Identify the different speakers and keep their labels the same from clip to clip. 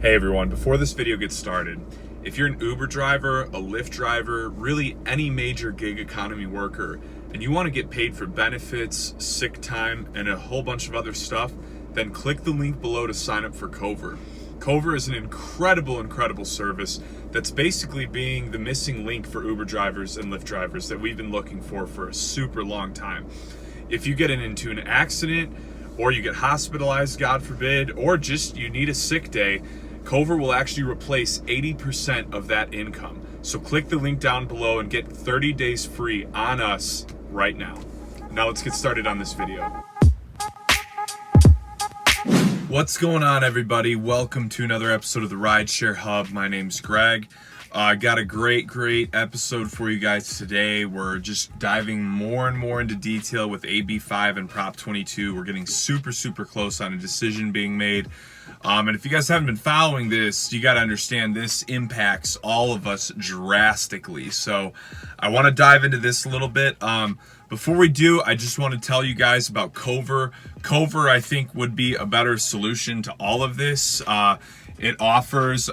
Speaker 1: Hey everyone, before this video gets started, if you're an Uber driver, a Lyft driver, really any major gig economy worker, and you want to get paid for benefits, sick time, and a whole bunch of other stuff, then click the link below to sign up for Cover. Cover is an incredible service that's basically being the missing link for Uber drivers and Lyft drivers that we've been looking for a super long time. If you get into an accident, or you get hospitalized, God forbid, or just you need a sick day, Cover will actually replace 80% of that income. So click the link down below and get 30 days free on us right now. Now let's get started on this video. What's going on, everybody? Welcome to another episode of the Rideshare Hub. My name's Greg. I got a great episode for you guys today. We're just diving more and more into detail with AB5 and Prop 22. We're getting super close on a decision being made. And if you guys haven't been following this, you got to understand this impacts all of us drastically. So I want to dive into this a little bit. Before we do, I just want to tell you guys about Cover. Cover, I think, would be a better solution to all of this. It offers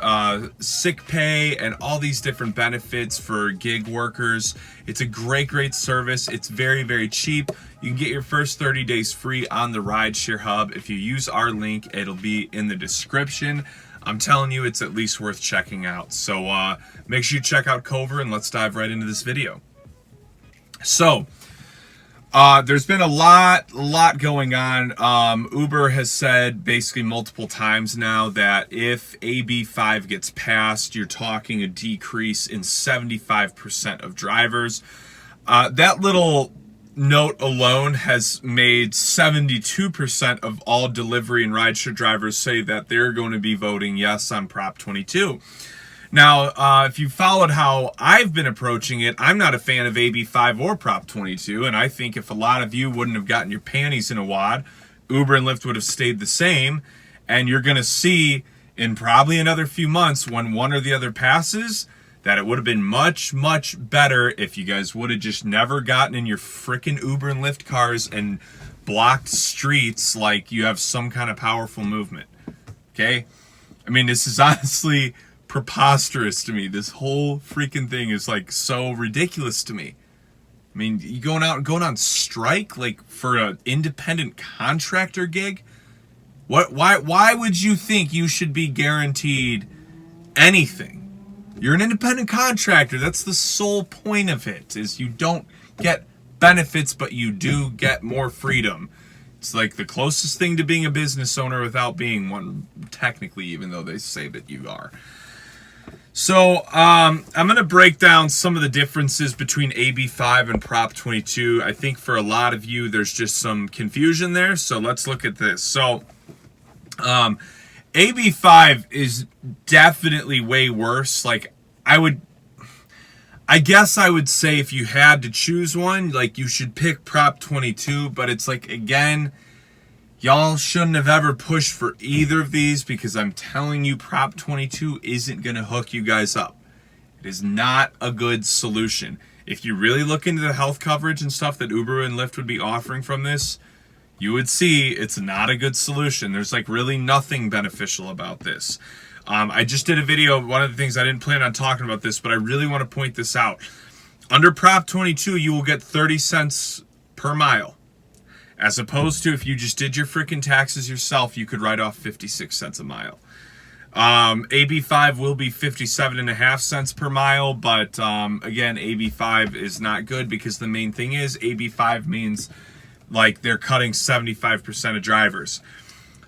Speaker 1: sick pay and all these different benefits for gig workers. It's a great service. It's very cheap. You can get your first 30 days free on the Rideshare Hub. If you use our link, it'll be in the description. I'm telling you, it's at least worth checking out. So make sure you check out Cover, and let's dive right into this video. So there's been a lot going on. Uber has said basically multiple times now that if AB5 gets passed, you're talking a decrease in 75% of drivers. That little note alone has made 72% of all delivery and rideshare drivers say that they're going to be voting yes on Prop 22. Now, if you followed how I've been approaching it, I'm not a fan of AB5 or Prop 22, and I think if a lot of you wouldn't have gotten your panties in a wad, Uber and Lyft would have stayed the same, and you're going to see in probably another few months when one or the other passes that it would have been much better if you guys would have just never gotten in your frickin' Uber and Lyft cars and blocked streets like you have some kind of powerful movement, okay? I mean, this is honestly preposterous to me. This whole freaking thing is like so ridiculous to me. I mean, you going on strike like for an independent contractor gig? Why would you think you should be guaranteed anything? You're an independent contractor. That's the sole point of it, is you don't get benefits, but you do get more freedom. It's like the closest thing to being a business owner without being one, technically, even though they say that you are. So I'm going to break down some of the differences between AB5 and Prop 22. I think for a lot of you, there's just some confusion there. So let's look at this. So AB5 is definitely way worse. Like, I guess I would say if you had to choose one, like, you should pick Prop 22, but it's like, again, y'all shouldn't have ever pushed for either of these, because I'm telling you, Prop 22 isn't going to hook you guys up. It is not a good solution. If you really look into the health coverage and stuff that Uber and Lyft would be offering from this, you would see it's not a good solution. There's like really nothing beneficial about this. I just did a video. One of the things, I didn't plan on talking about this, but I really want to point this out. Under Prop 22, you will get 30 cents per mile. As opposed to if you just did your freaking taxes yourself, you could write off 56 cents a mile. AB5 will be 57.5 cents per mile, but again, AB5 is not good, because the main thing is AB5 means like they're cutting 75% of drivers.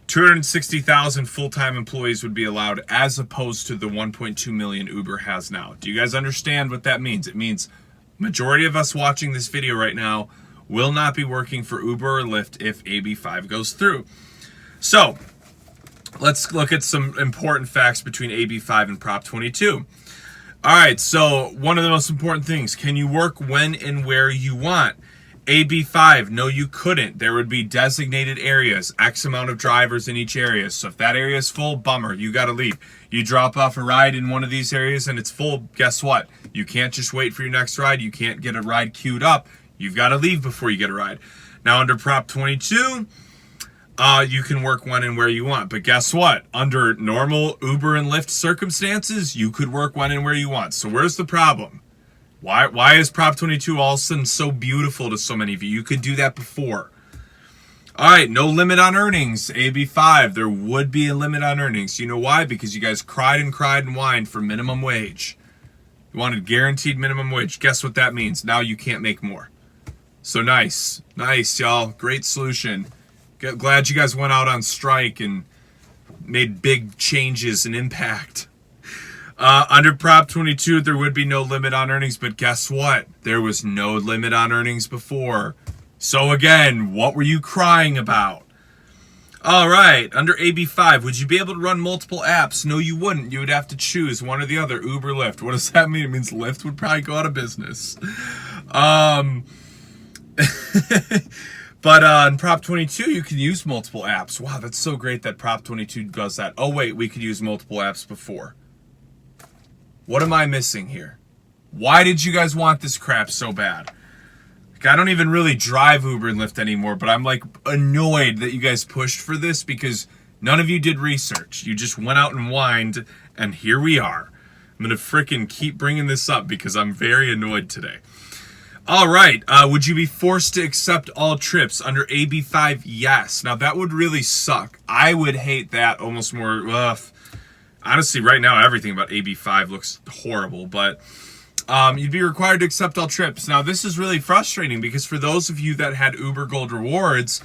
Speaker 1: 260,000 full-time employees would be allowed, as opposed to the 1.2 million Uber has now. Do you guys understand what that means? It means majority of us watching this video right now will not be working for Uber or Lyft if AB5 goes through. So let's look at some important facts between AB5 and Prop 22. All right, so one of the most important things, can you work when and where you want? AB5, no, you couldn't. There would be designated areas, X amount of drivers in each area. So if that area is full, bummer, you got to leave. You drop off a ride in one of these areas and it's full, guess what? You can't just wait for your next ride. You can't get a ride queued up. You've got to leave before you get a ride. Now under Prop 22, you can work when and where you want. But guess what? Under normal Uber and Lyft circumstances, you could work when and where you want. So where's the problem? Why is Prop 22 all of a sudden so beautiful to so many of you? You could do that before. All right, no limit on earnings. AB5, there would be a limit on earnings. You know why? Because you guys cried and whined for minimum wage. You wanted guaranteed minimum wage. Guess what that means? Now you can't make more. So nice, y'all. Great solution. Glad you guys went out on strike and made big changes and impact. Under Prop 22, there would be no limit on earnings, but guess what? There was no limit on earnings before. So again, what were you crying about? All right, under AB5, would you be able to run multiple apps? No, you wouldn't. You would have to choose one or the other, Uber, Lyft. What does that mean? It means Lyft would probably go out of business. But in Prop 22, you can use multiple apps. Wow, that's so great that Prop 22 does that. Oh, wait, we could use multiple apps before. What am I missing here? Why did you guys want this crap so bad? Like, I don't even really drive Uber and Lyft anymore, but I'm like annoyed that you guys pushed for this because none of you did research. You just went out and whined, and here we are. I'm going to frickin' keep bringing this up because I'm very annoyed today. All right, would you be forced to accept all trips under AB5? Yes. Now, that would really suck. I would hate that almost more. Honestly, right now, everything about AB5 looks horrible, but you'd be required to accept all trips. Now, this is really frustrating because for those of you that had Uber Gold rewards,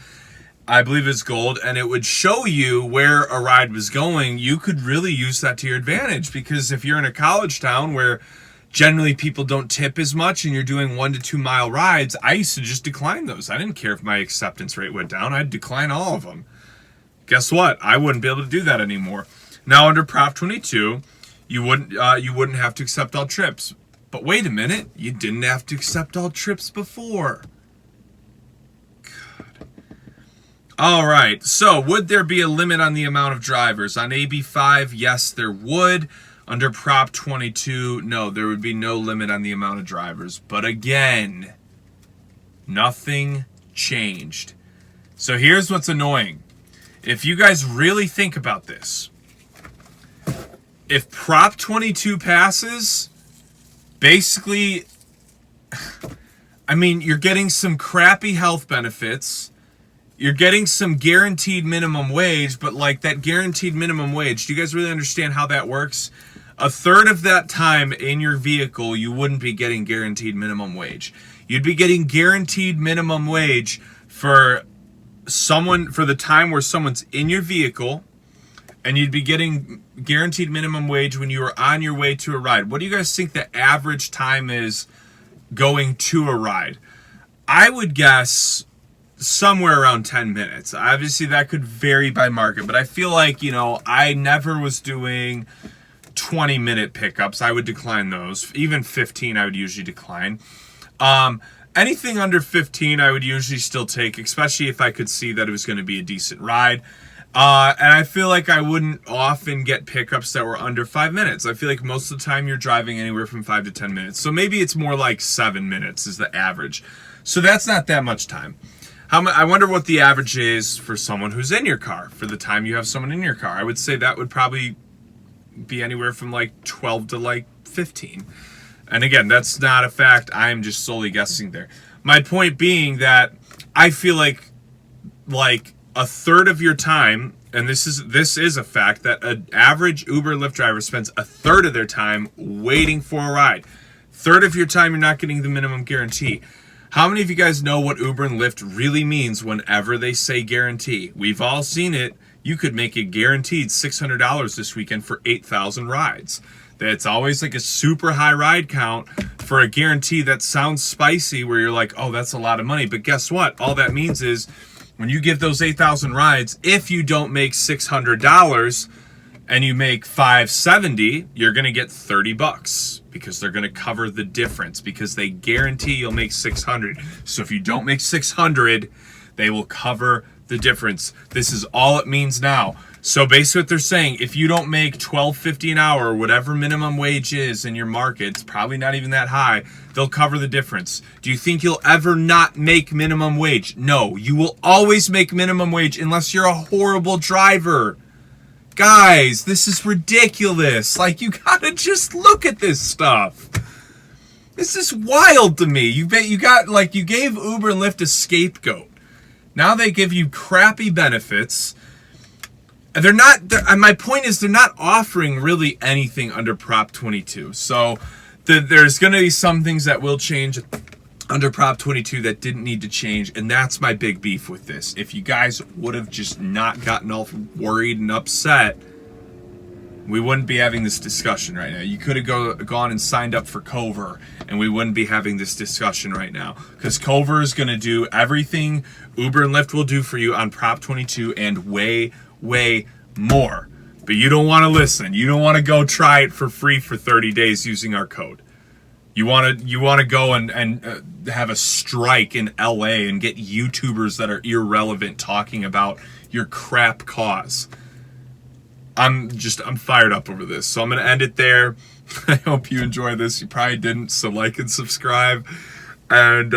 Speaker 1: I believe it's gold, and it would show you where a ride was going, you could really use that to your advantage because if you're in a college town where generally people don't tip as much and you're doing 1 to 2 mile rides, I used to just decline those. I didn't care if my acceptance rate went down. I'd decline all of them. Guess what? I wouldn't be able to do that anymore. Now, under Prop 22, you wouldn't have to accept all trips. But wait a minute, you didn't have to accept all trips before. God. All right, so would there be a limit on the amount of drivers? On AB5, yes, there would. Under Prop 22, no, there would be no limit on the amount of drivers. But again, nothing changed. So here's what's annoying. If you guys really think about this, if Prop 22 passes, basically, I mean, you're getting some crappy health benefits. You're getting some guaranteed minimum wage, but like that guaranteed minimum wage, do you guys really understand how that works? A third of that time in your vehicle, you wouldn't be getting guaranteed minimum wage. You'd be getting guaranteed minimum wage for the time where someone's in your vehicle, and you'd be getting guaranteed minimum wage when you were on your way to a ride. What do you guys think the average time is going to a ride? I would guess somewhere around 10 minutes. Obviously, that could vary by market, but I feel like, I never was doing 20-minute pickups. I would decline those. Even 15, I would usually decline. Anything under 15, I would usually still take, especially if I could see that it was going to be a decent ride. And I feel like I wouldn't often get pickups that were under 5 minutes. I feel like most of the time you're driving anywhere from 5 to 10 minutes. So maybe it's more like 7 minutes is the average. So that's not that much time. I wonder what the average is for someone who's in your car, for the time you have someone in your car. I would say that would probably be anywhere from like 12 to like 15. And again, that's not a fact. I'm just solely guessing there. My point being that I feel like a third of your time, and this is a fact, that an average Uber Lyft driver spends a third of their time waiting for a ride. Third of your time, you're not getting the minimum guarantee. How many of you guys know what Uber and Lyft really means whenever they say guarantee? We've all seen it. You could make a guaranteed $600 this weekend for 8,000 rides. That's always like a super high ride count for a guarantee that sounds spicy where you're like, oh, that's a lot of money. But guess what? All that means is when you give those 8,000 rides, if you don't make $600 and you make $570, you're going to get $30 because they're going to cover the difference because they guarantee you'll make $600. So if you don't make $600, they will cover the the difference. This is all it means now. So basically what they're saying, if you don't make $12.50 an hour, or whatever minimum wage is in your market, it's probably not even that high, they'll cover the difference. Do you think you'll ever not make minimum wage? No, you will always make minimum wage unless you're a horrible driver. Guys, this is ridiculous. Like, you gotta just look at this stuff. This is wild to me. You gave Uber and Lyft a scapegoat. Now they give you crappy benefits. My point is, they're not offering really anything under Prop 22. So there's going to be some things that will change under Prop 22 that didn't need to change, and that's my big beef with this. If you guys would have just not gotten all worried and upset, we wouldn't be having this discussion right now. You could have gone and signed up for Cover, and we wouldn't be having this discussion right now. Because Cover is going to do everything Uber and Lyft will do for you on Prop 22 and way more. But you don't want to listen. You don't want to go try it for free for 30 days using our code. You want to go and have a strike in LA and get YouTubers that are irrelevant talking about your crap cause. I'm fired up over this. So I'm going to end it there. I hope you enjoy this. You probably didn't, so like and subscribe. And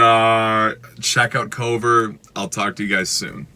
Speaker 1: check out Cover. I'll talk to you guys soon.